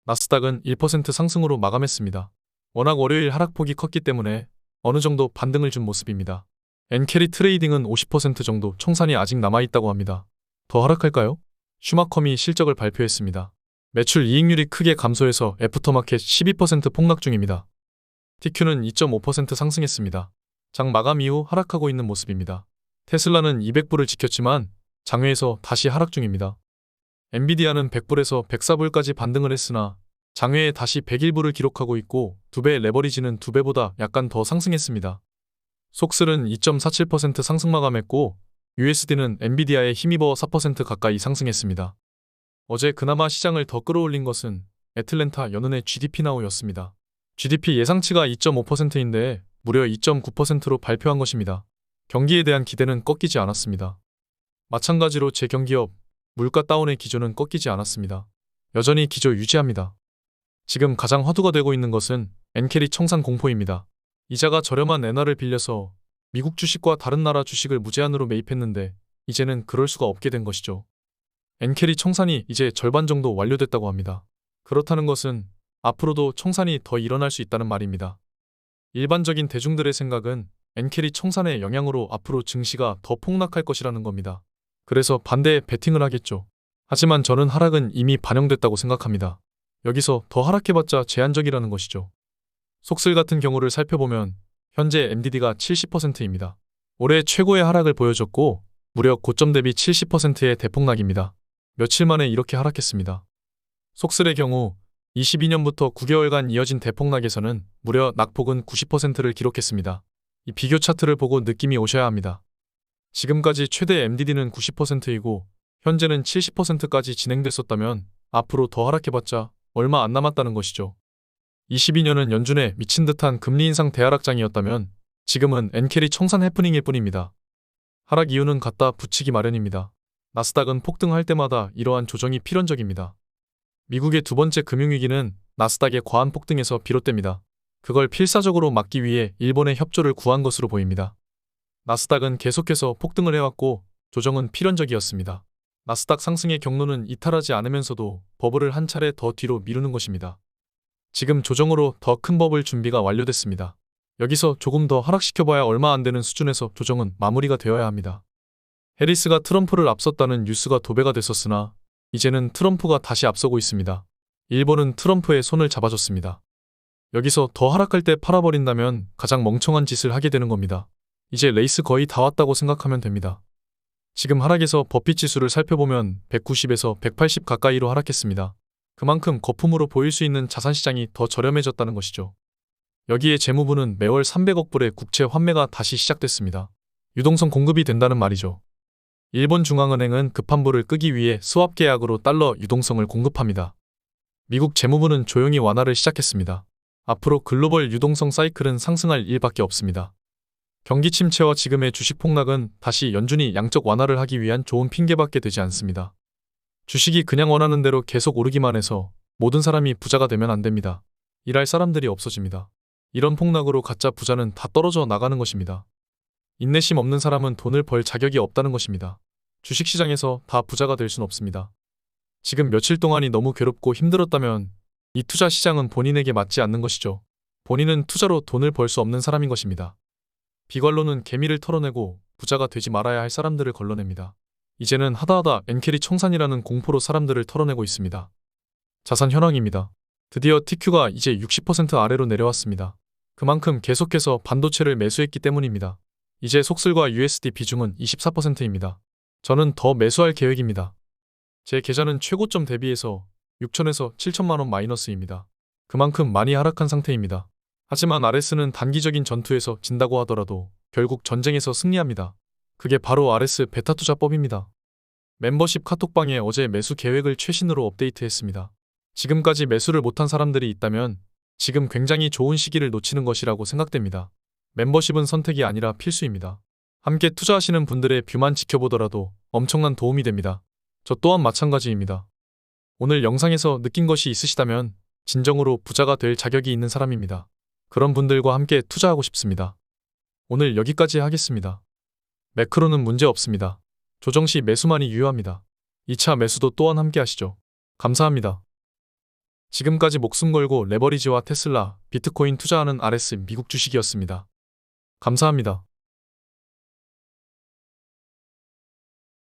나스닥은 1% 상승으로 마감했습니다. 워낙 월요일 하락폭이 컸기 때문에 어느 정도 반등을 준 모습입니다. 엔캐리 트레이딩은 50% 정도 청산이 아직 남아있다고 합니다. 더 하락할까요? 슈마컴이 실적을 발표했습니다. 매출 이익률이 크게 감소해서 애프터마켓 12% 폭락 중입니다. TQ는 2.5% 상승했습니다. 장 마감 이후 하락하고 있는 모습입니다. 테슬라는 200불을 지켰지만 장외에서 다시 하락 중입니다. 엔비디아는 100불에서 104불까지 반등을 했으나 장외에 다시 101불을 기록하고 있고 2배 레버리지는 2배보다 약간 더 상승했습니다. 속슬은 2.47% 상승 마감했고 USD는 엔비디아에 힘입어 4% 가까이 상승했습니다. 어제 그나마 시장을 더 끌어올린 것은 애틀랜타 연은의 GDP 나우였습니다. GDP 예상치가 2.5%인데 무려 2.9%로 발표한 것입니다. 경기에 대한 기대는 꺾이지 않았습니다. 마찬가지로 제경기업, 물가 다운의 기조는 꺾이지 않았습니다. 여전히 기조 유지합니다. 지금 가장 화두가 되고 있는 것은 엔캐리 청산 공포입니다. 이자가 저렴한 엔화를 빌려서 미국 주식과 다른 나라 주식을 무제한으로 매입했는데 이제는 그럴 수가 없게 된 것이죠. 엔캐리 청산이 이제 절반 정도 완료됐다고 합니다. 그렇다는 것은 앞으로도 청산이 더 일어날 수 있다는 말입니다. 일반적인 대중들의 생각은 엔캐리 청산의 영향으로 앞으로 증시가 더 폭락할 것이라는 겁니다. 그래서 반대에 베팅을 하겠죠. 하지만 저는 하락은 이미 반영됐다고 생각합니다. 여기서 더 하락해봤자 제한적이라는 것이죠. 속슬 같은 경우를 살펴보면 현재 MDD가 70%입니다. 올해 최고의 하락을 보여줬고 무려 고점 대비 70%의 대폭락입니다. 며칠 만에 이렇게 하락했습니다. 속슬의 경우 22년부터 9개월간 이어진 대폭락에서는 무려 낙폭은 90%를 기록했습니다. 이 비교 차트를 보고 느낌이 오셔야 합니다. 지금까지 최대 MDD는 90%이고 현재는 70%까지 진행됐었다면 앞으로 더 하락해봤자 얼마 안 남았다는 것이죠. 22년은 연준의 미친 듯한 금리 인상 대하락장이었다면 지금은 엔캐리 청산 해프닝일 뿐입니다. 하락 이유는 갖다 붙이기 마련입니다. 나스닥은 폭등할 때마다 이러한 조정이 필연적입니다. 미국의 두 번째 금융위기는 나스닥의 과한 폭등에서 비롯됩니다. 그걸 필사적으로 막기 위해 일본의 협조를 구한 것으로 보입니다. 나스닥은 계속해서 폭등을 해왔고 조정은 필연적이었습니다. 나스닥 상승의 경로는 이탈하지 않으면서도 버블을 한 차례 더 뒤로 미루는 것입니다. 지금 조정으로 더 큰 버블 준비가 완료됐습니다. 여기서 조금 더 하락시켜봐야 얼마 안 되는 수준에서 조정은 마무리가 되어야 합니다. 해리스가 트럼프를 앞섰다는 뉴스가 도배가 됐었으나 이제는 트럼프가 다시 앞서고 있습니다. 일본은 트럼프의 손을 잡아줬습니다. 여기서 더 하락할 때 팔아버린다면 가장 멍청한 짓을 하게 되는 겁니다. 이제 레이스 거의 다 왔다고 생각하면 됩니다. 지금 하락에서 버핏 지수를 살펴보면 190에서 180 가까이로 하락했습니다. 그만큼 거품으로 보일 수 있는 자산시장이 더 저렴해졌다는 것이죠. 여기에 재무부는 매월 300억 불의 국채 환매가 다시 시작됐습니다. 유동성 공급이 된다는 말이죠. 일본 중앙은행은 급환불을 끄기 위해 스왑 계약으로 달러 유동성을 공급합니다. 미국 재무부는 조용히 완화를 시작했습니다. 앞으로 글로벌 유동성 사이클은 상승할 일밖에 없습니다. 경기 침체와 지금의 주식 폭락은 다시 연준이 양적 완화를 하기 위한 좋은 핑계밖에 되지 않습니다. 주식이 그냥 원하는 대로 계속 오르기만 해서 모든 사람이 부자가 되면 안 됩니다. 일할 사람들이 없어집니다. 이런 폭락으로 가짜 부자는 다 떨어져 나가는 것입니다. 인내심 없는 사람은 돈을 벌 자격이 없다는 것입니다. 주식시장에서 다 부자가 될 순 없습니다. 지금 며칠 동안이 너무 괴롭고 힘들었다면 이 투자 시장은 본인에게 맞지 않는 것이죠. 본인은 투자로 돈을 벌 수 없는 사람인 것입니다. 비관론은 개미를 털어내고 부자가 되지 말아야 할 사람들을 걸러냅니다. 이제는 하다하다 엔캐리 청산이라는 공포로 사람들을 털어내고 있습니다. 자산 현황입니다. 드디어 TQ가 이제 60% 아래로 내려왔습니다. 그만큼 계속해서 반도체를 매수했기 때문입니다. 이제 속슬과 USD 비중은 24%입니다. 저는 더 매수할 계획입니다. 제 계좌는 최고점 대비해서 6천에서 7천만 원 마이너스입니다. 그만큼 많이 하락한 상태입니다. 하지만 RS는 단기적인 전투에서 진다고 하더라도 결국 전쟁에서 승리합니다. 그게 바로 RS 베타 투자법입니다. 멤버십 카톡방에 어제 매수 계획을 최신으로 업데이트했습니다. 지금까지 매수를 못한 사람들이 있다면 지금 굉장히 좋은 시기를 놓치는 것이라고 생각됩니다. 멤버십은 선택이 아니라 필수입니다. 함께 투자하시는 분들의 뷰만 지켜보더라도 엄청난 도움이 됩니다. 저 또한 마찬가지입니다. 오늘 영상에서 느낀 것이 있으시다면 진정으로 부자가 될 자격이 있는 사람입니다. 그런 분들과 함께 투자하고 싶습니다. 오늘 여기까지 하겠습니다. 매크로는 문제 없습니다. 조정 시 매수만이 유효합니다. 2차 매수도 또한 함께 하시죠. 감사합니다. 지금까지 목숨 걸고 레버리지와 테슬라, 비트코인 투자하는 RS 미국 주식이었습니다. 감사합니다.